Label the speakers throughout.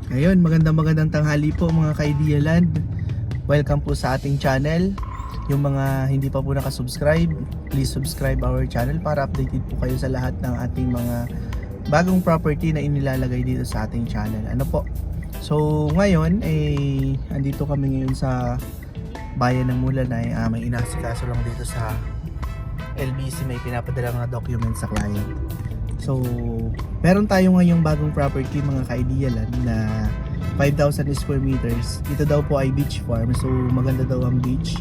Speaker 1: Ngayon, magandang tanghali po mga ka-Idea Land. Welcome po sa ating channel. Yung mga hindi pa po nakasubscribe, please subscribe our channel para updated po kayo sa lahat ng ating mga bagong property na inilalagay dito sa ating channel. Ano po? So ngayon, andito kami ngayon sa bayan ng Mulanay. May inasikaso lang dito sa LBC, may pinapadala mga documents sa client. So, meron tayo ngayong bagong property mga ka-Idea Land na 5,000 square meters. Dito daw po ay beach farm. So, maganda daw ang beach.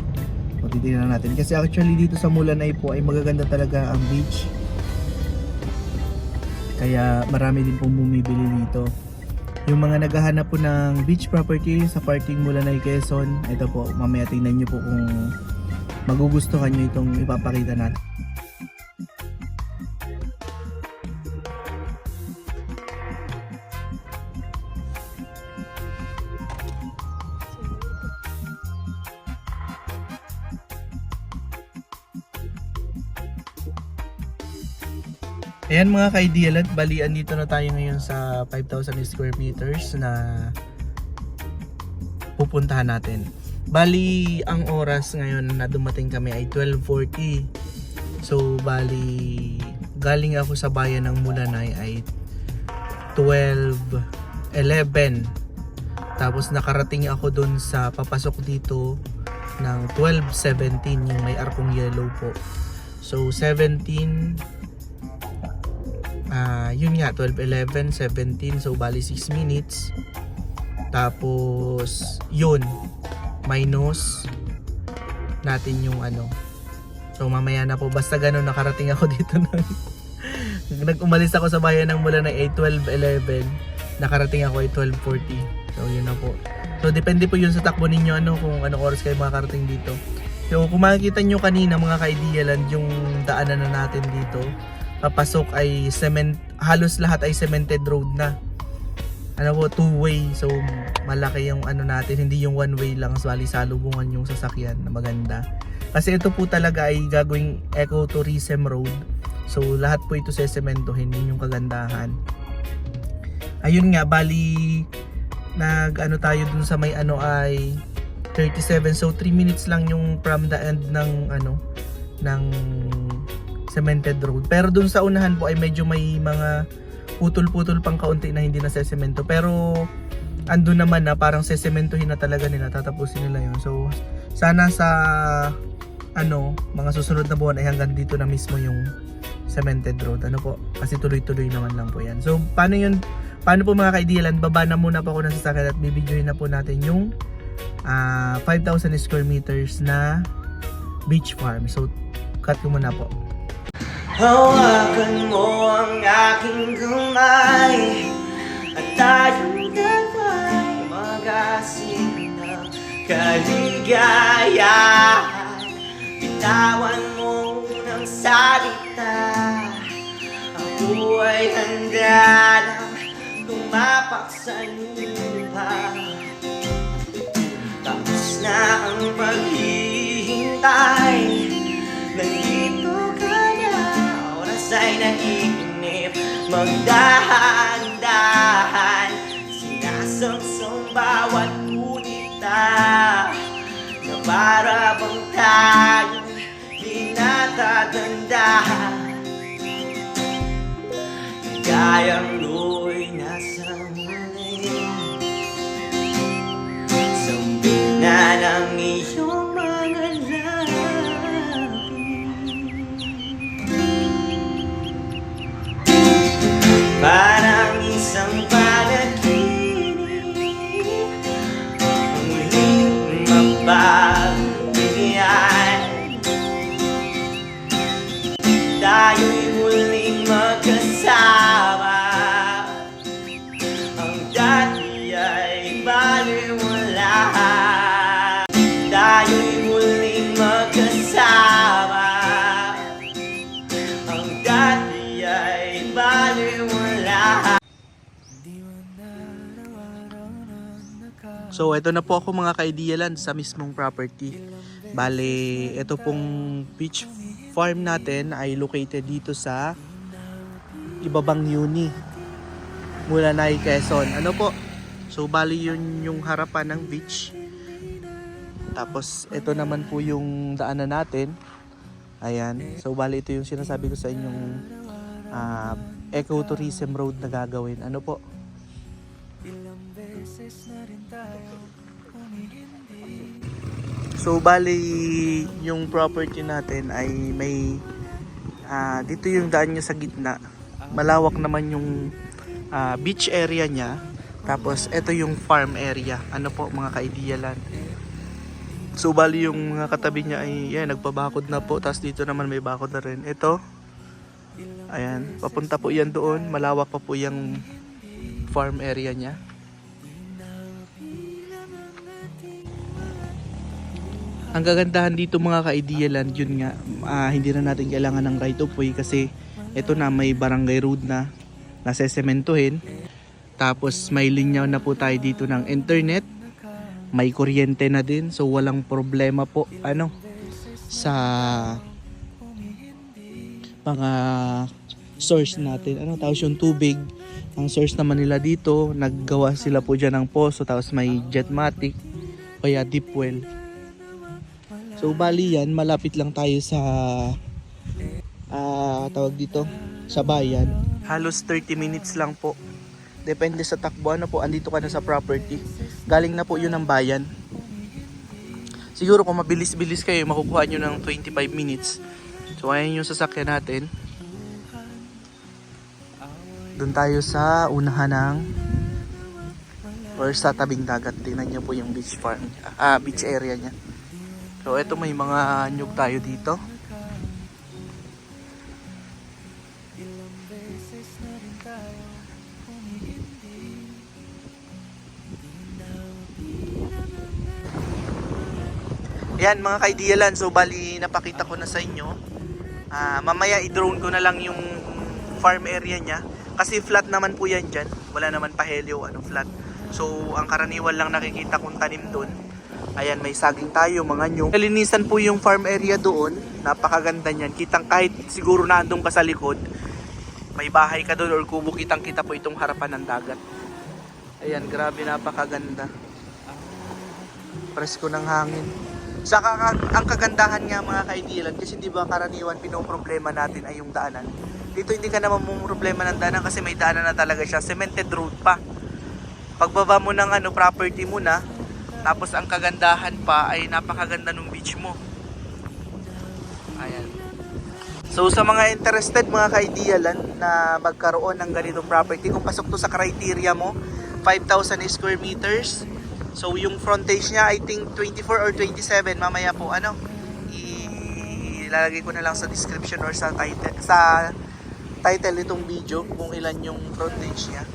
Speaker 1: So, titignan natin. Kasi actually dito sa Mulanay po ay magaganda talaga ang beach. Kaya marami din pong bumibili dito. Yung mga naghahanap po ng beach property sa parting Mulanay, Quezon, ito po, mamaya tingnan nyo po kung magugustuhan nyo itong ipapakita natin. Ayan mga ka-Idea Land, balian dito na tayo ngayon sa 5,000 square meters na pupuntahan natin. Bali, ang oras ngayon na dumating kami ay 12:40. So, bali, galing ako sa bayan ng Mulanay ay 12:11. Tapos nakarating ako dun sa papasok dito ng 12:17, yung may arkong yellow po. So, 17... yun nga, 12, 11, 17, so bali 6 minutes. Tapos yun, minus natin yung ano. So mamaya na po, basta ganun, nakarating ako dito ng nag-umalis ako sa bayan ng Mulanay ay 12:11, nakarating ako ay 12:40. So yun na po. So depende po yun sa takbo ninyo, kung anong oras kayo makakarating dito. So kung makikita nyo kanina mga ka-Idea Land, yung daanan na natin dito papasok ay cement, halos lahat ay cemented road na. Two-way. So malaki yung natin, hindi yung one way lang, so salubungan yung sasakyan na maganda. Kasi ito po talaga ay gagawing ecotourism road. So lahat po ito sesementohin, yun yung kagandahan. Ayun nga, bali tayo dun sa may ay 37. So 3 minutes lang yung from the end ng ng cemented road. Pero dun sa unahan po ay medyo may mga putol-putol pang kaunti na hindi na sesemento. Pero andun naman na parang sesementohin na talaga nila, tatapusin nila yun. So sana sa mga susunod na buwan ay hanggang dito na mismo yung cemented road. Kasi tuloy-tuloy naman lang po yan. So paano yun? Paano po mga ka-Idea Land? Baba na muna po ako ng sasakyan at bibidyohin na po natin yung 5,000 square meters na beach farm. So cut ko muna po.
Speaker 2: Hawakan mo ang aking kamay at tayong dalawa'y mag-asing ng kaligayahan. Bitawan mo ng salita, ako ay handa nang tumapak sa lupa. Tapos na ang paghihintay, nandito ka na, oras ay nag-iinip, magdahan-dahan, sinasangsang bawat kulita, na para bang tayo di natatandahan. Gayang lu'y nasa muling, sambit na ng iyong mga parang isang panaginip, ang muling mapagbigyan. Tayo'y muling magkasama, ang dati ay baliwala. Tayo'y muling magkasama, ang dati ay baliwala.
Speaker 1: So ito na po ako mga ka-Idea Land sa mismong property. Bale, ito pong beach farm natin ay located dito sa Ibabang Uni, Mulanay, Quezon. So bali yun yung harapan ng beach. Tapos ito naman po yung daanan natin. Ayan. So bali ito yung sinasabi ko sa inyong ecotourism road na gagawin. Ano po? So bali yung property natin ay may dito yung daan niya sa gitna. Malawak naman yung beach area niya. Tapos ito yung farm area. Ano po mga ka-idealan. So bali yung mga katabi niya ay yan, nagpabakod na po. Tapos dito naman may bakod na rin. Ito. Ayan, papunta po yan doon. Malawak pa po yung farm area niya. Ang gagandahan dito mga ka-idealan, yun nga, hindi na natin kailangan ng right of way kasi ito na may barangay road na nasesementohin. Tapos may linya na po tayo dito ng internet. May kuryente na din, so walang problema po sa mga source natin. Tapos yung tubig, ang source naman nila dito, naggawa sila po dyan ng poso, tapos may jetmatic kaya deep well. So bali yan, malapit lang tayo sa tawag dito sa bayan. Halos 30 minutes lang po. Depende sa takbo po, andito ka na sa property. Galing na po yun ng bayan. Siguro kung mabilis-bilis kayo, makukuha nyo ng 25 minutes. So ayan yung sasakyan natin. Doon tayo sa unahan ng or sa tabing dagat. Tingnan nyo po yung beach farm, beach area nya. So eto may mga nyug tayo dito. Yan mga ka-idealan, so bali napakita ko na sa inyo. Mamaya i-drone ko na lang yung farm area nya. Kasi flat naman po yan dyan. Wala naman pa helio, flat. So ang karaniwan lang nakikita kong tanim doon. Ayan, may saging tayo, mga nyug. Nalinisan po yung farm area doon. Napakaganda niyan. Kitang kahit siguro naandun ka sa likod, may bahay ka doon or kubo, kitang kita po itong harapan ng dagat. Ayan, grabe, napakaganda. Presko ng hangin. Saka ang kagandahan nga mga ka-idealan, kasi di ba karaniwan pinoproblema natin ay yung daanan. Dito hindi ka naman problema ng daanan kasi may daanan na talaga siya. Cemented road pa. Pagbaba mo ng property mo na, tapos ang kagandahan pa ay napakaganda ng beach mo. Ayan. So sa mga interested mga ka-idealan na magkaroon ng ganitong property, kung pasok to sa criteria mo, 5,000 square meters. So yung frontage niya I think 24 or 27. Mamaya po ilalagay ko na lang sa description or sa title nitong video kung ilan yung frontage niya.